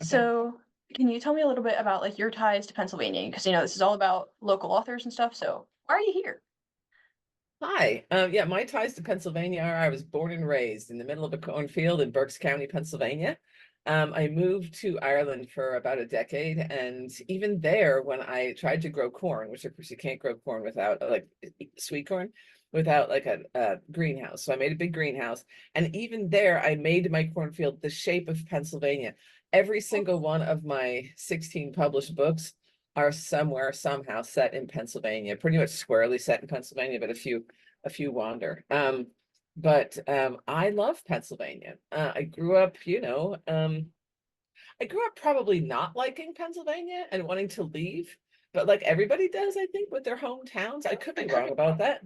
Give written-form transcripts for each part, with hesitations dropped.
Okay. So, can you tell me a little bit about like your ties to Pennsylvania? Because this is all about local authors and stuff. So, why are you here? Hi. Yeah, my ties to Pennsylvania are I was born and raised in the middle of a cornfield in Berks County, Pennsylvania. I moved to Ireland for about a decade, and even there, when I tried to grow corn, which of course you can't grow corn without like sweet corn, without like a greenhouse. So I made a big greenhouse, and even there, I made my cornfield the shape of Pennsylvania. Every Oh, single one of my 16 published books are somewhere somehow set in Pennsylvania, pretty much squarely set in Pennsylvania, but a few wander. But I love Pennsylvania. I grew up, I grew up probably not liking Pennsylvania and wanting to leave, but like everybody does, I think, with their hometowns. I could be wrong about that.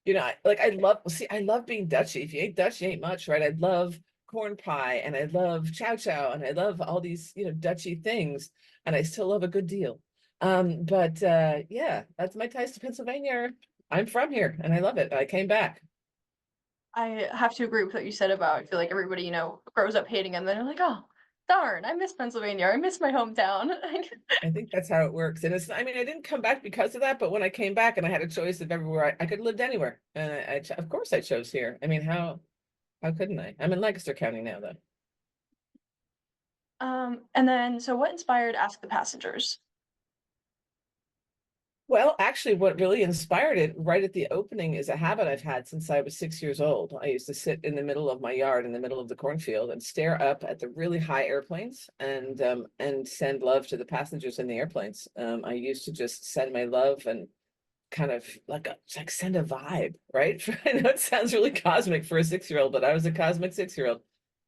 I love being Dutchy. If you ain't Dutch, you ain't much, right? I love corn pie and I love chow chow and I love all these, Dutchy things, and I still love a good deal. But yeah, that's my ties to Pennsylvania. I'm from here and I love it. I came back. I have to agree with what you said about. I feel like everybody grows up hating, and then they're like, oh, darn, I miss Pennsylvania. I miss my hometown. I think that's how it works. And I mean, I didn't come back because of that, but when I came back and I had a choice of everywhere, I could have lived anywhere. And of course I chose here. I mean, how couldn't I? I'm in Lancaster County now, though. And then so what inspired Ask the Passengers? Well, actually, what really inspired it right at the opening is a habit I've had since I was 6 years old. I used to sit in the middle of my yard, in the middle of the cornfield, and stare up at the really high airplanes and send love to the passengers in the airplanes. I used to just send my love and kind of like send a vibe, right? I know it sounds really cosmic for a 6 year old, but I was a cosmic 6 year old.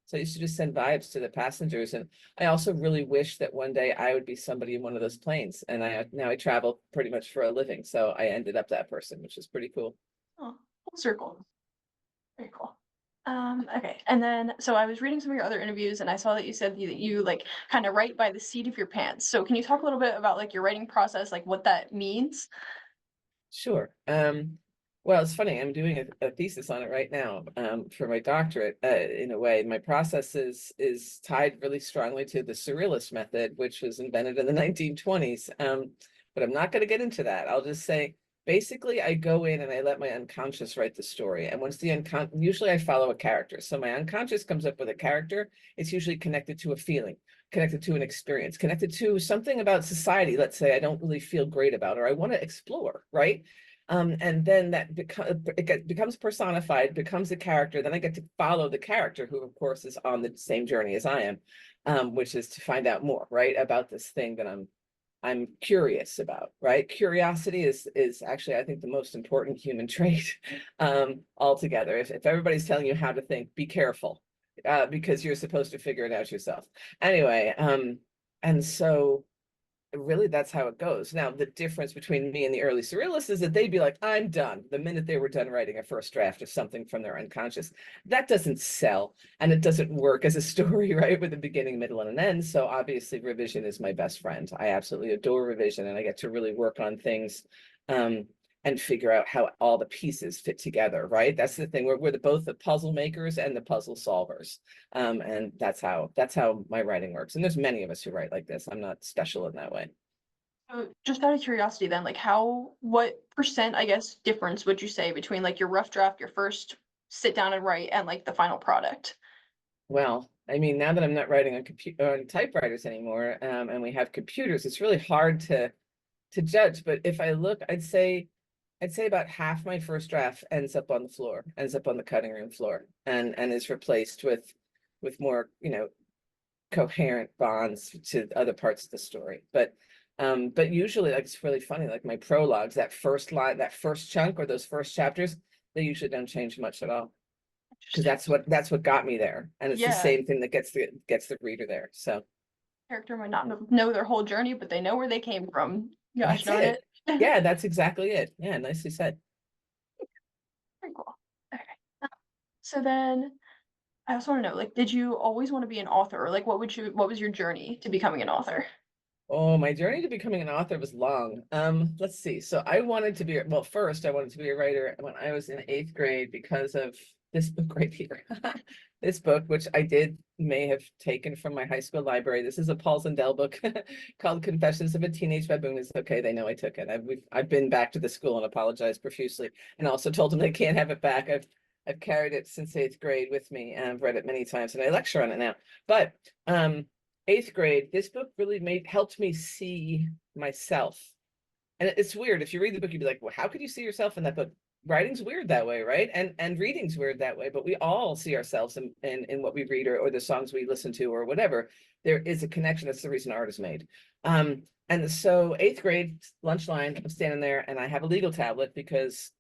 So I used to just send vibes to the passengers. And I also really wish that one day I would be somebody in one of those planes. And I travel pretty much for a living. So I ended up that person, which is pretty cool. Oh, full circle. Very cool. Okay. And then so I was reading some of your other interviews and I saw that you said that you like kind of write by the seat of your pants. So can you talk a little bit about like your writing process, like what that means? Sure. Well, it's funny. I'm doing a thesis on it right now, for my doctorate. In a way, my process is tied really strongly to the Surrealist method, which was invented in the 1920s. But I'm not going to get into that. I'll just say, basically, I go in and I let my unconscious write the story. And once usually I follow a character. So my unconscious comes up with a character. It's usually connected to a feeling, connected to an experience, connected to something about society. Let's say I don't really feel great about, or I want to explore, right? And then becomes personified, becomes a character. Then I get to follow the character, who of course is on the same journey as I am, which is to find out more, right, about this thing that I'm curious about, right? Curiosity is actually, I think, the most important human trait, altogether. If everybody's telling you how to think, be careful, because you're supposed to figure it out yourself. Anyway, and so really that's how it goes. Now, the difference between me and the early surrealists is that they'd be like, I'm done the minute they were done writing a first draft of something from their unconscious. That doesn't sell, and it doesn't work as a story, right? With a beginning, middle, and an end. So obviously revision is my best friend. I absolutely adore revision, and I get to really work on things, um, and figure out how all the pieces fit together, right? That's the thing. We're both the puzzle makers and the puzzle solvers. And that's how my writing works. And there's many of us who write like this. I'm not special in that way. So just out of curiosity then, like what percent, I guess, difference would you say between like your rough draft, your first sit down and write, and like the final product? Well, I mean, now that I'm not writing on computer on typewriters anymore, and we have computers, it's really hard to judge. But if I look, I'd say about half my first draft ends up on the floor, ends up on the cutting room floor, and is replaced with more, coherent bonds to other parts of the story. But usually, like, it's really funny, like my prologues, that first line, that first chunk, or those first chapters, they usually don't change much at all, because Interesting. that's what got me there, and it's the Yeah, same thing that gets the reader there. So character might not know their whole journey, but they know where they came from. Gosh that's darn it. it. Yeah, that's exactly it. Yeah, nicely said. Very cool. Okay. So then I also want to know, like, did you always want to be an author, or like what was your journey to becoming an author? Oh, my journey to becoming an author was long. Let's see. So I wanted to be, well, first I wanted to be a writer when I was in eighth grade because of this book right here. This book, which I may have taken from my high school library. This is a Paul Zindel book called Confessions of a Teenage Baboon. It's okay, they know I took it. I've been back to the school and apologized profusely, and also told them they can't have it back. I've carried it since 8th grade with me, and I've read it many times, and I lecture on it now. But 8th grade, this book really helped me see myself. And it's weird. If you read the book, you'd be like, well, how could you see yourself in that book? Writing's weird that way, right? And reading's weird that way, but we all see ourselves in what we read, or the songs we listen to, or whatever. There is a connection. That's the reason art is made. And so 8th grade lunch line, I'm standing there and I have a legal tablet, because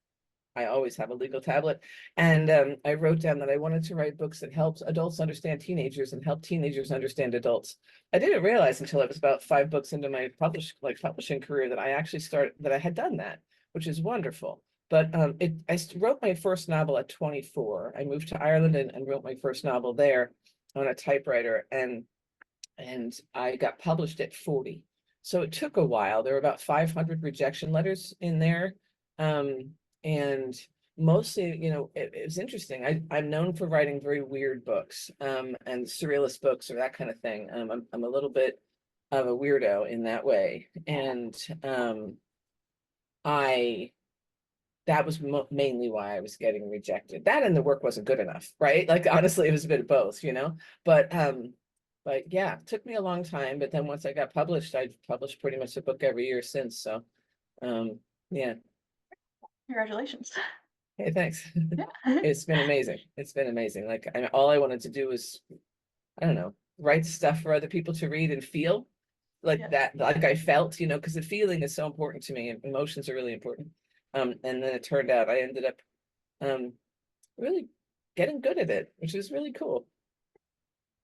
I always have a legal tablet. And I wrote down that I wanted to write books that helped adults understand teenagers and help teenagers understand adults. I didn't realize until I was about 5 books into my publishing career that I had done that, which is wonderful. But I wrote my first novel at 24. I moved to Ireland and wrote my first novel there on a typewriter, and I got published at 40. So it took a while. There were about 500 rejection letters in there. And mostly, it was interesting. I'm known for writing very weird books, and surrealist books, or that kind of thing. I'm a little bit of a weirdo in that way. And that was mainly why I was getting rejected. That, and the work wasn't good enough, right? Like, honestly, it was a bit of both, but yeah, it took me a long time. But then once I got published, I've published pretty much a book every year since. So yeah. Congratulations. Hey, thanks. Yeah. It's been amazing. It's been amazing. Like, all I wanted to do was, I don't know, write stuff for other people to read and feel like Yeah. that, like I felt, because the feeling is so important to me, and emotions are really important. And then it turned out I ended up really getting good at it, which is really cool.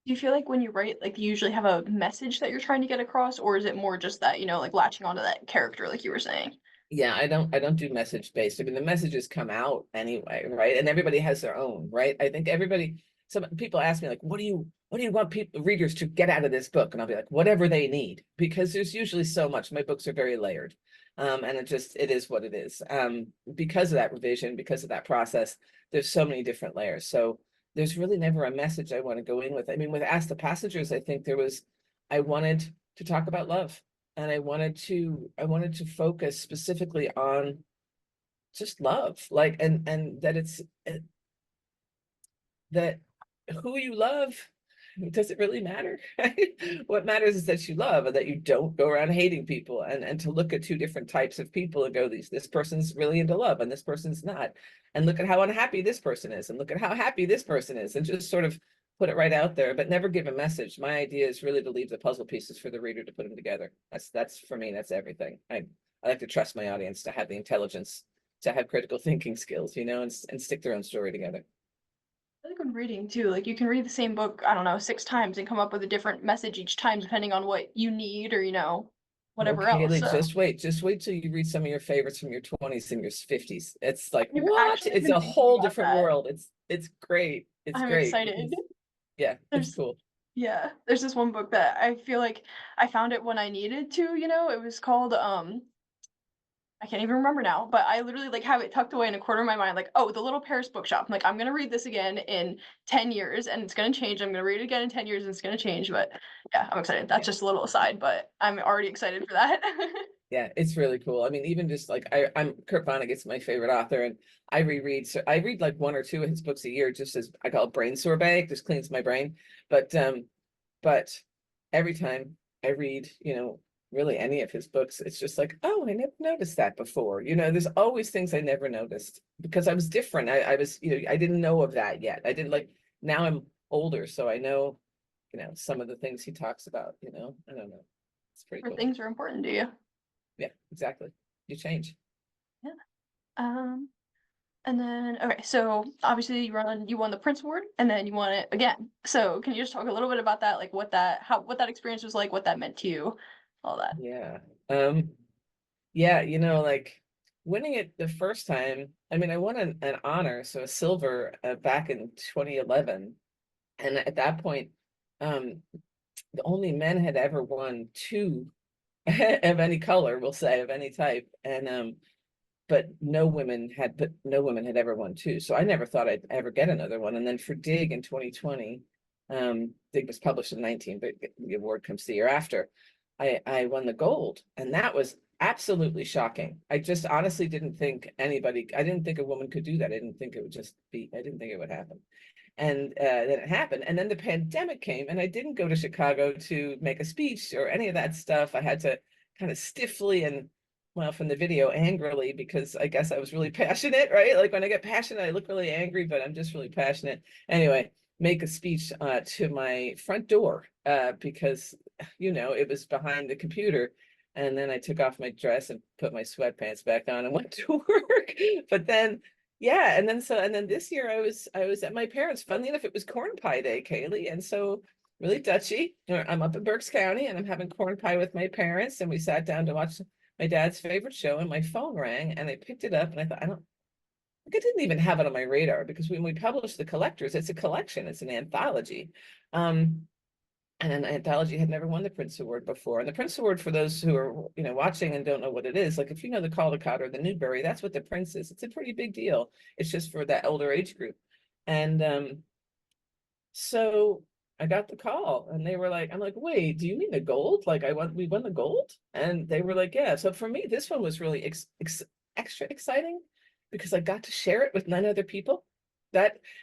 Do you feel like when you write, like, you usually have a message that you're trying to get across, or is it more just that, like, latching onto that character, like you were saying? Yeah, I don't do message based. I mean, the messages come out anyway, right? And everybody has their own, right? I think some people ask me, like, what do you want readers to get out of this book? And I'll be like, whatever they need, because there's usually so much. My books are very layered. And it is what it is. Because of that revision, because of that process, there's so many different layers. So there's really never a message I want to go in with. I mean, with Ask the Passengers, I think I wanted to talk about love. And I wanted to focus specifically on just love, like, and that that who you love, does it really matter? What matters is that you love, and that you don't go around hating people, and to look at 2 different types of people and go, this person's really into love and this person's not, and look at how unhappy this person is, and look at how happy this person is, and just sort of put it right out there, but never give a message. My idea is really to leave the puzzle pieces for the reader to put them together. That's for me, that's everything. I like to trust my audience to have the intelligence, to have critical thinking skills, and stick their own story together. I feel like when reading too, like, you can read the same book, I don't know, 6 times and come up with a different message each time, depending on what you need, or, Well, whatever else. Kaylee, So just wait till you read some of your favorites from your 20s and your 50s. It's like, I've what? actually It's been a thinking whole about different that. world. It's great. It's I'm great excited. because, yeah, it's There's cool. Yeah, there's this one book that I feel like I found it when I needed to, it was called, I can't even remember now, but I literally, like, have it tucked away in a corner of my mind, like, "Oh, The Little Paris Bookshop." I'm like, "I'm gonna read this again in 10 years, and it's gonna change. I'm gonna read it again in 10 years, and it's gonna change." But, yeah, I'm excited. That's Yeah. just a little aside, but I'm already excited for that. Yeah, it's really cool. I mean, even just like I'm Kurt Vonnegut's my favorite author, and so I read like 1 or 2 of his books a year, just as I call it brain sorbet, just cleans my brain. But every time I read, really any of his books, it's just like, oh, I never noticed that before. There's always things I never noticed because I was different. I was, I didn't know of that yet. I didn't, like, now I'm older, so I know, some of the things he talks about, I don't know. It's pretty Where cool. things are important to you. Yeah, exactly. You change. Yeah. Um, and then, okay, so obviously you won the Prince Award, and then you won it again. So can you just talk a little bit about that, like what that experience was like, what that meant to you, all that? Yeah. Yeah, like, winning it the first time, I mean, I won an honor, so a silver, back in 2011. And at that point, um, the only men had ever won 2 of any color, we'll say, of any type. And but no women had ever won two. So I never thought I'd ever get another one. And then for Dig in 2020, Dig was published in 19, but the award comes the year after. I won the gold, and that was absolutely shocking. I just honestly didn't think I didn't think a woman could do that. I didn't think it would I didn't think it would happen. And then it happened. And then the pandemic came, and I didn't go to Chicago to make a speech or any of that stuff. I had to kind of stiffly and, well, from the video, angrily, because I guess I was really passionate, right? Like when I get passionate, I look really angry, but I'm just really passionate. Anyway, make a speech to my front door because, it was behind the computer. And then I took off my dress and put my sweatpants back on and went to work. But then, yeah, and then this year I was at my parents'. Funnily enough, it was corn pie day, Kaylee, and so really Dutchy. I'm up in Berks County, and I'm having corn pie with my parents, and we sat down to watch my dad's favorite show, and my phone rang, and I picked it up, and I thought, I didn't even have it on my radar, because when we published The Collectors, it's a collection, it's an anthology. And an anthology had never won the Prince Award before. And the Prince Award, for those who are, watching and don't know what it is, like if you know the Caldecott or the Newbery, that's what the Prince is. It's a pretty big deal. It's just for that older age group. And so I got the call, and they were like, I'm like, wait, do you mean the gold? Like we won the gold? And they were like, yeah. So for me, this one was really extra exciting, because I got to share it with 9 other people.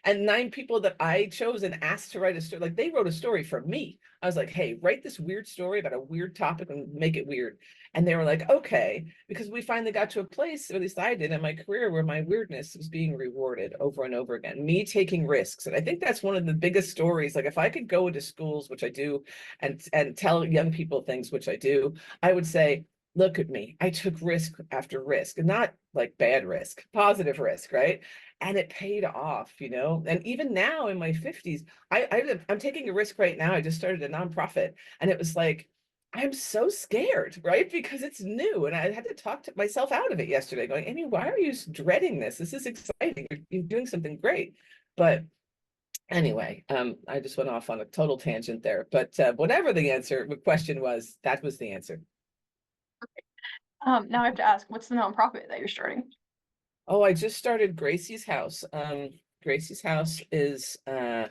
And 9 people that I chose and asked to write a story. Like, they wrote a story for me. I was like, hey, write this weird story about a weird topic and make it weird. And they were like, okay, because we finally got to a place, or at least I did in my career, where my weirdness was being rewarded over and over again, me taking risks. And I think that's one of the biggest stories. Like, if I could go into schools, which I do, and tell young people things, which I do, I would say, look at me. I took risk after risk, and not like bad risk, positive risk, right? And it paid off, And even now in my 50s, I'm taking a risk right now. I just started a nonprofit, and it was like, I'm so scared, right? Because it's new, and I had to talk to myself out of it yesterday, going, Amy, why are you dreading this? This is exciting. You're doing something great. But anyway, I just went off on a total tangent there. But whatever the question was, that was the answer. Now I have to ask, what's the nonprofit that you're starting? Oh, I just started Gracie's House. Gracie's House is a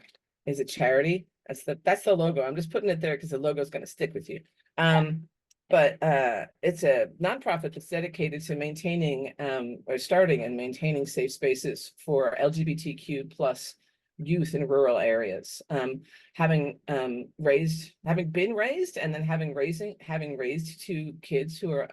charity. That's the logo. I'm just putting it there because the logo is going to stick with you. But it's a nonprofit that's dedicated to maintaining or starting and maintaining safe spaces for LGBTQ plus youth in rural areas. Having been raised, and then having raised 2 kids who are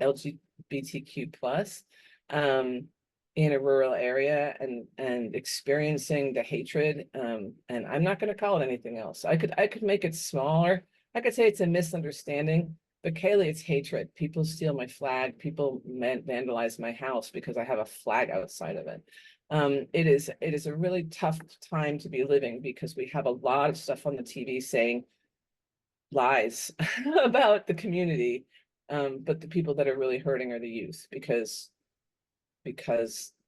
LGBTQ plus in a rural area, and experiencing the hatred, and I'm not going to call it anything else. I could make it smaller. I could say it's a misunderstanding, but Kaylee, it's hatred. People steal my flag. People vandalize my house because I have a flag outside of it. It is a really tough time to be living, because we have a lot of stuff on the TV saying lies about the community, but the people that are really hurting are the youth, because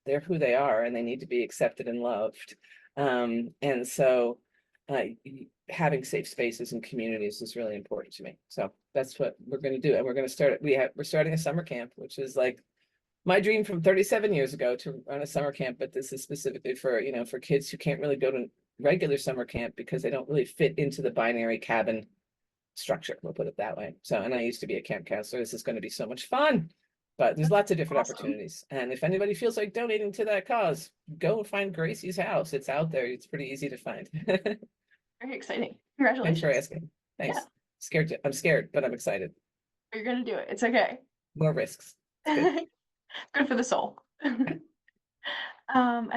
they're who they are, and they need to be accepted and loved. And so having safe spaces and communities is really important to me. So that's what we're going to do. And we're going to we're starting a summer camp, which is like my dream from 37 years ago, to run a summer camp. But this is specifically for, for kids who can't really go to regular summer camp because they don't really fit into the binary cabin structure. We'll put it that way. So, and I used to be a camp counselor. This is going to be so much fun. But there's lots of different opportunities. And if anybody feels like donating to that cause, go and find Gracie's House. It's out there. It's pretty easy to find. Very exciting. Congratulations. Thanks for asking. Thanks. Yeah. I'm scared, but I'm excited. You're going to do it. It's okay. More risks. Good. Good for the soul. And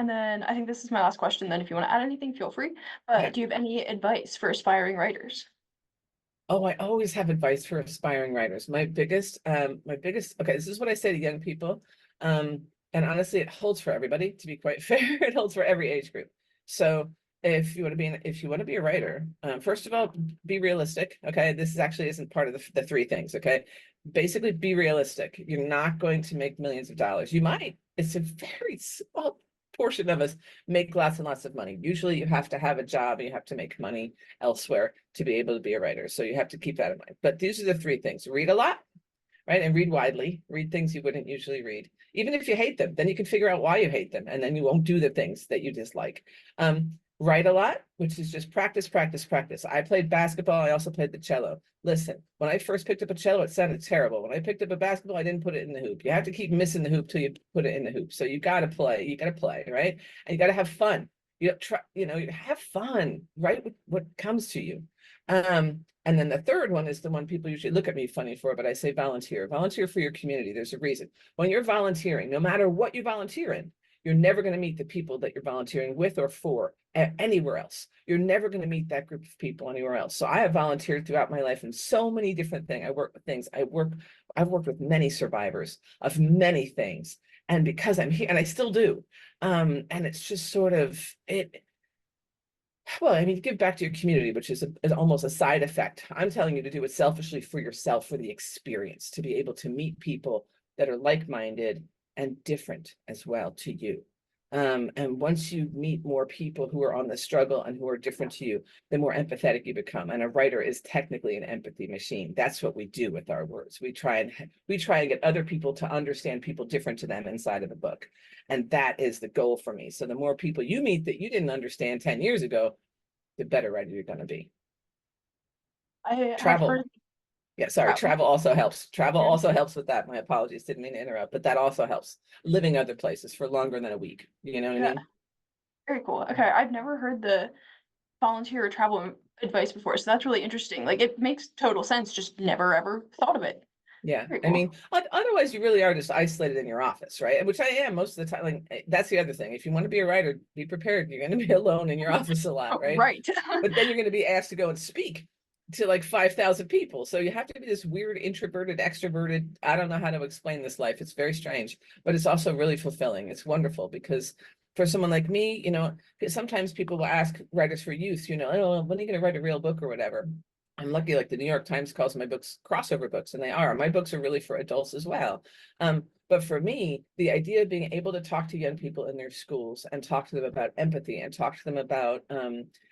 then I think this is my last question. Then if you want to add anything, feel free. But do you have any advice for aspiring writers? Oh, I always have advice for aspiring writers. My biggest, okay, this is what I say to young people. And honestly, it holds for everybody, to be quite fair. It holds for every age group. So if you want to be a writer, first of all, be realistic. Okay. This actually isn't part of the 3 things. Okay. Basically, be realistic. You're not going to make millions of dollars. You might. It's a very small portion of us make lots and lots of money. Usually you have to have a job, and you have to make money elsewhere to be able to be a writer. So you have to keep that in mind. But these are the 3 things: read a lot, right? And read widely, read things you wouldn't usually read. Even if you hate them, then you can figure out why you hate them, and then you won't do the things that you dislike. Write a lot, which is just practice, practice, practice. I played basketball. I also played the cello. Listen, when I first picked up a cello, it sounded terrible. When I picked up a basketball, I didn't put it in the hoop. You have to keep missing the hoop till you put it in the hoop. So you got to play, right? And you got to have fun. You try, have fun, right? What comes to you. And then the third one is the one people usually look at me funny for, but I say volunteer. Volunteer for your community. There's a reason. When you're volunteering, no matter what you volunteer in, you're never going to meet the people that you're volunteering with or for anywhere else. You're never going to meet that group of people anywhere else. So I have volunteered throughout my life in so many different things. I've worked with many survivors of many things. And because I'm here, and I still do. And it's just sort of well, I mean, give back to your community, which is almost a side effect. I'm telling you to do it selfishly for yourself, for the experience, to be able to meet people that are like-minded and different as well to you. And once you meet more people who are on the struggle and who are different to you, the more empathetic you become. And a writer is technically an empathy machine. That's what we do with our words. We try and get other people to understand people different to them inside of the book. And that is the goal for me. So the more people you meet that you didn't understand 10 years ago, the better writer you're going to be. I have Travel. heard Yeah, sorry. Travel also helps. Travel Yeah. also helps with that. My apologies. Didn't mean to interrupt, but that also helps. Living other places for longer than a week. You know what I mean? Very cool. Okay, I've never heard the volunteer or travel advice before, so that's really interesting. Like, it makes total sense, just never ever thought of it. Yeah. Very I cool. mean, otherwise you really are just isolated in your office, right? Which I am most of the time. Like, that's the other thing. If you want to be a writer, be prepared. You're going to be alone in your office a lot, Oh, right? right. But then you're going to be asked to go and speak to like 5,000 people. So you have to be this weird introverted, extroverted. I don't know how to explain this life. It's very strange, but it's also really fulfilling. It's wonderful because for someone like me, sometimes people will ask writers for youth, oh, when are you going to write a real book or whatever? I'm lucky, like the New York Times calls my books crossover books, and they are. My books are really for adults as well. But for me, the idea of being able to talk to young people in their schools and talk to them about empathy and talk to them about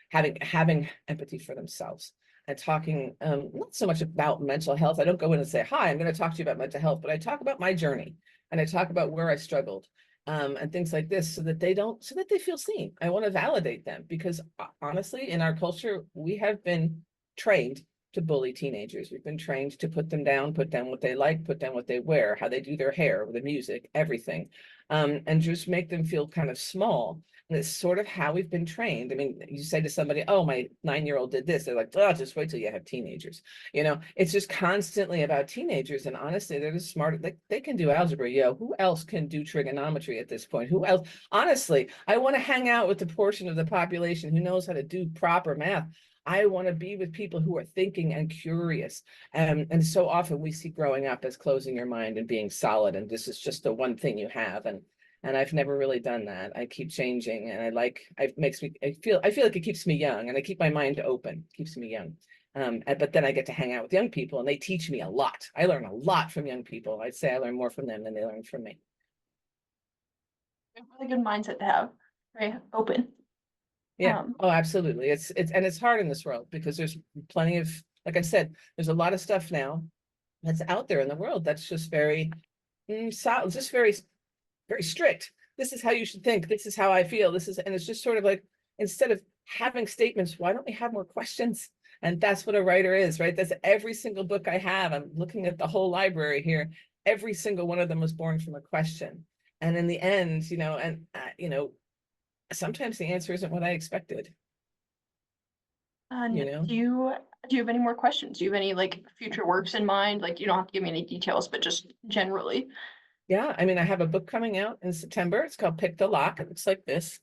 having empathy for themselves and talking not so much about mental health. I don't go in and say, hi, I'm going to talk to you about mental health, but I talk about my journey and I talk about where I struggled and things like this so that they feel seen. I want to validate them because honestly, in our culture, we have been trained to bully teenagers. We've been trained to put them down what they like, put down what they wear, how they do their hair, the music, everything, and just make them feel kind of small. And it's sort of how we've been trained. I mean, you say to somebody, oh, my 9-year-old did this. They're like, oh, just wait till you have teenagers. It's just constantly about teenagers. And honestly, they're the smart. They can do algebra. Who else can do trigonometry at this point? Who else? Honestly, I want to hang out with the portion of the population who knows how to do proper math. I want to be with people who are thinking and curious. And so often we see growing up as closing your mind and being solid. And this is just the one thing you have. And I've never really done that. I keep changing and I feel like it keeps me young and I keep my mind open, keeps me young. But then I get to hang out with young people and they teach me a lot. I learn a lot from young people. I'd say I learn more from them than they learn from me. A really good mindset to have. Very open. Yeah. Oh, absolutely. It's hard in this world because there's plenty of, like I said, there's a lot of stuff now that's out there in the world that's just very solid, just very, very strict. This is how you should think. This is how I feel. And it's just sort of like, instead of having statements, why don't we have more questions? And that's what a writer is, right? That's every single book I have. I'm looking at the whole library here. Every single one of them was born from a question. And in the end, sometimes the answer isn't what I expected. And do you have any more questions? Do you have any like future works in mind? Like, you don't have to give me any details, but just generally. Yeah, I mean, I have a book coming out in September. It's called Pick the Lock. It looks like this.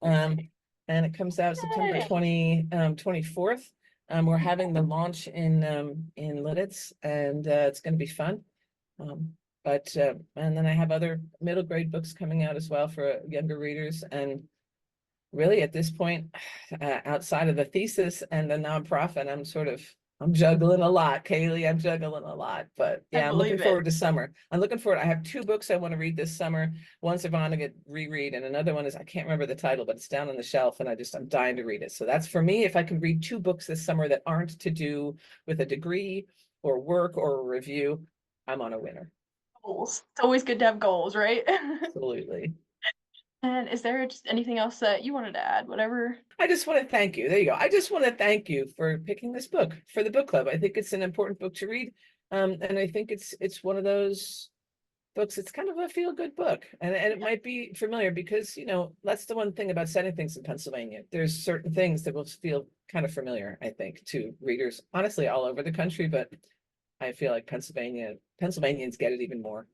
And it comes out September 24th. We're having the launch in Lidditz, and it's going to be fun. And then I have other middle grade books coming out as well for younger readers. And really at this point, outside of the thesis and the nonprofit, I'm juggling a lot, Kaylee. I'm juggling a lot, but yeah, I'm looking forward to summer. I have 2 books I want to read this summer. One's a Vonnegut reread, and another one is, I can't remember the title, but it's down on the shelf, and I'm dying to read it. So that's for me. If I can read 2 books this summer that aren't to do with a degree or work or a review, I'm on a winner. Goals. It's always good to have goals, right? Absolutely. And is there just anything else that you wanted to add? Whatever. I just want to thank you. There you go. I just want to thank you for picking this book for the book club. I think it's an important book to read. And I think it's one of those books. It's kind of a feel-good book. And it might be familiar because, you know, that's the one thing about setting things in Pennsylvania. There's certain things that will feel kind of familiar, I think, to readers, honestly, all over the country, but I feel like Pennsylvanians get it even more.